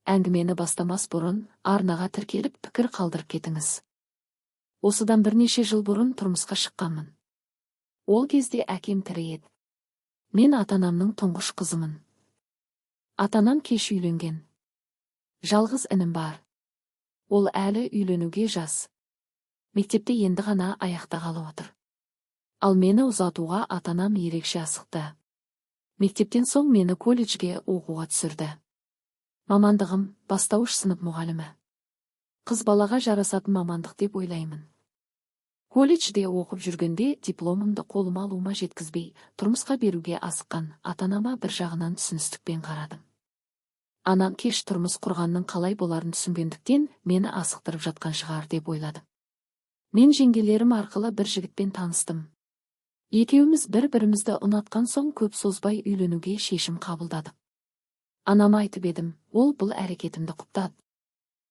әңгімені бастамас бұрын, арнаға тіркеліп пікір қалдырып кетіңіз. Осыдан бірнеше жыл бұрын тұрмысқа шыққанмын. Ол кезде әкем тірі еді. Мен ата-анамның тұңғыш қызымын. Ата-анам кеш үйленген. Жалғыз інім бар. Ол әлі үйленуге жас. Мектепте енді ғана аяқтағалы отыр. Ал мені ұзатуға ата-анам ерекше асықты. Мектептен соң мені колледжге оқуға түсірді. Мамандығым бастауыш сынып мұғалімі. Қыз балаға жарасатын мамандық деп ойлаймын. Колледжде оқып жүргенде дипломымды қолыма алуыма жеткізбей, тұрмысқа беруге асыққан ата-анама бір жағынан түсіністікпен қарадым. Анам кеш тұрмыс құрғанның қалай боларын түсінгендіктен мені асықтырып жатқан шығар деп ойладым. Мен жеңгелерім арқылы бір жігітпен таныстым. Екеуміз бір-бірімізді ұнатқан соң көп созбай үйленуге шешім қабылдадық. Анама айтып едім, ол бұл әрекетімді құптады.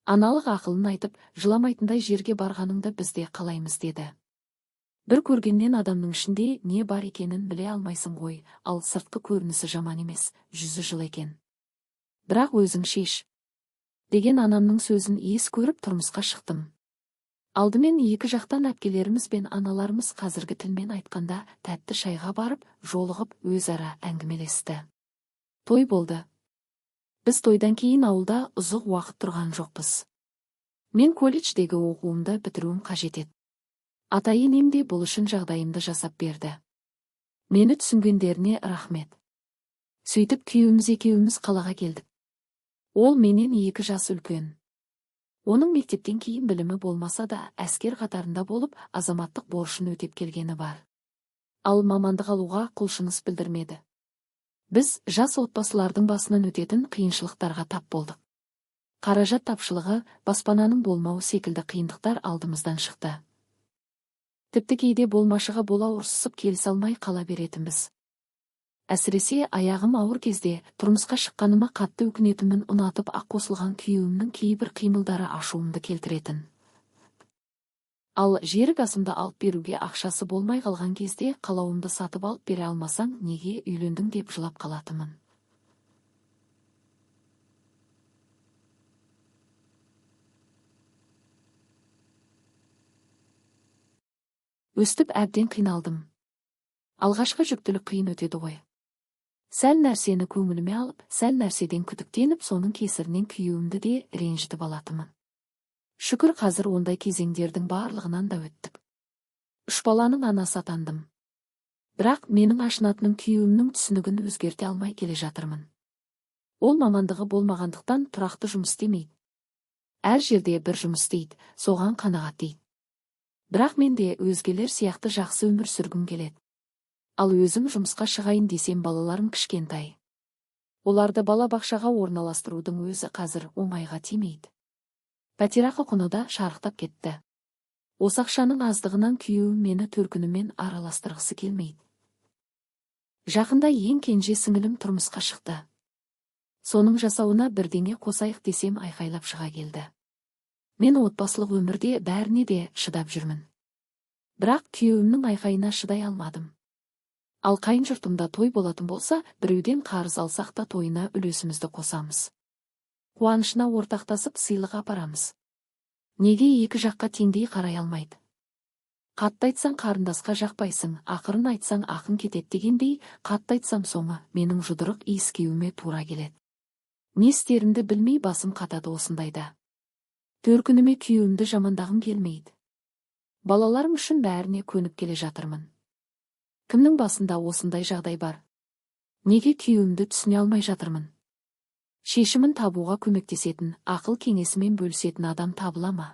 Аналық ақылын айтып, жыламайтындай жерге барғаныңды біз де қалаймыз деді. Бір көргеннен адамның ішінде не бар екенін біле алмайсың ғой, ал сыртқы көрінісі жаман емес, жүзі жылы екен. Бірақ өзің шеш. Деген анамның сөзін ес көріп тұрмысқа шықтым. Алдымен екі жақтан әпкелеріміз бен аналарымыз қазіргі тілмен айтқанда тәтті шайға барып, жолығып, өзара әңгімелесті. Той болды. Біз тойдан кейін ауылда ұзақ уақыт тұрған жоқпыз. Мен колледждегі оқуымды бітіруім қажет еді. Ата-енем де бұл үшін жағдайымды жасап берді. Мені түсінгендеріне рахмет. Сөйтіп күйеуіміз екеуміз қалаға келдік. Ол менен 2 жас үлкен. Оның мектептен кейін білімі болмаса да әскер қатарында болып, азаматтық борышын өтеп келгені бар. Ал мамандық алуға құлшыныс білдірмеді. Біз жас отбасылардың басынан өтетін қиыншылықтарға тап болдық. Қаражат тапшылығы, баспананың болмауы секілді қиындықтар алдымыздан шықты. Тіпті кейде болмашыға бола ұрсысып келісе алмай қала беретінбіз. Әсіресе аяғым ауыр кезде тұрмысқа шыққаныма қатты өкінетінмін, ұнатып ақ қосылған күйеуімнің кейбір қимылдары ашуымды келтіретін. Ал жерік асымды алып беруге ақшасы болмай қалған кезде қалауымды сатып алып бере алмасаң, неге үйлендің деп жылап қалатымын. Өстіп әбден қиналдым. Алғашқы жүктілік қиын өтеді ғой. Сәл нәрсені көңіліме алып, сәл нәрседен күдіктеніп, соның кесірінен күйеуімді де ренжітіп алатымын. Шүкір қазір ондай кезеңдердің барлығынан да өттік. 3 баланың анасы атандым. Бірақ менің ашынатыным күйеуімнің түсінігін өзгерте алмай келе жатырмын. Ол мамандығы болмағандықтан тұрақты жұмыс істемейді. Әр жерде бір жұмыс істейді, соған қанағат дейді. Бірақ мен де өзгелер сияқты жақсы өмір сүргім келеді. Ал өзім жұмысқа шығайын десем балаларым кішкентай. Оларды балабақшаға орналастырудың өзі қазір оңайға тимейді. Пәтерақы құны да шарықтап кетті. Осы ақшаның аздығынан күйеуім мені төркінімен араластырғысы келмейді. Жақында ең кенже сіңілім тұрмысқа шықты. Соның жасауына бірдеңе қосайық десем айқайлап шыға келді. Мен отбасылық өмірде бәріне де шыдап жүрмін. Бірақ күйеуімнің айқайына шыдай алмадым. Ал қайын жұртымда той болатын болса, біреуден қарыз алсақ та тойына үлесімізді қосамыз. Қуанышына ортақтасып сыйлық апарамыз. Неге екі жаққа теңдей қарай алмайды? Қатты айтсаң қарындасқа жақпайсың, ақырын айтсаң ақын кетеді дегендей, қатты айтсам соңы менің жұдырық иіскеуіме тура келеді. Не істерімді білмей басым қатады осындайда. Төркініме күйеуімді жамандағым келмейді. Балаларым үшін бәріне көніп келе жатырмын. Кімнің басында осындай жағдай бар? Неге күйеуімді түсіне алмай жатырмын? Шешімін табуға көмектесетін, ақыл кеңесімен бөлісетін адам табыла ма?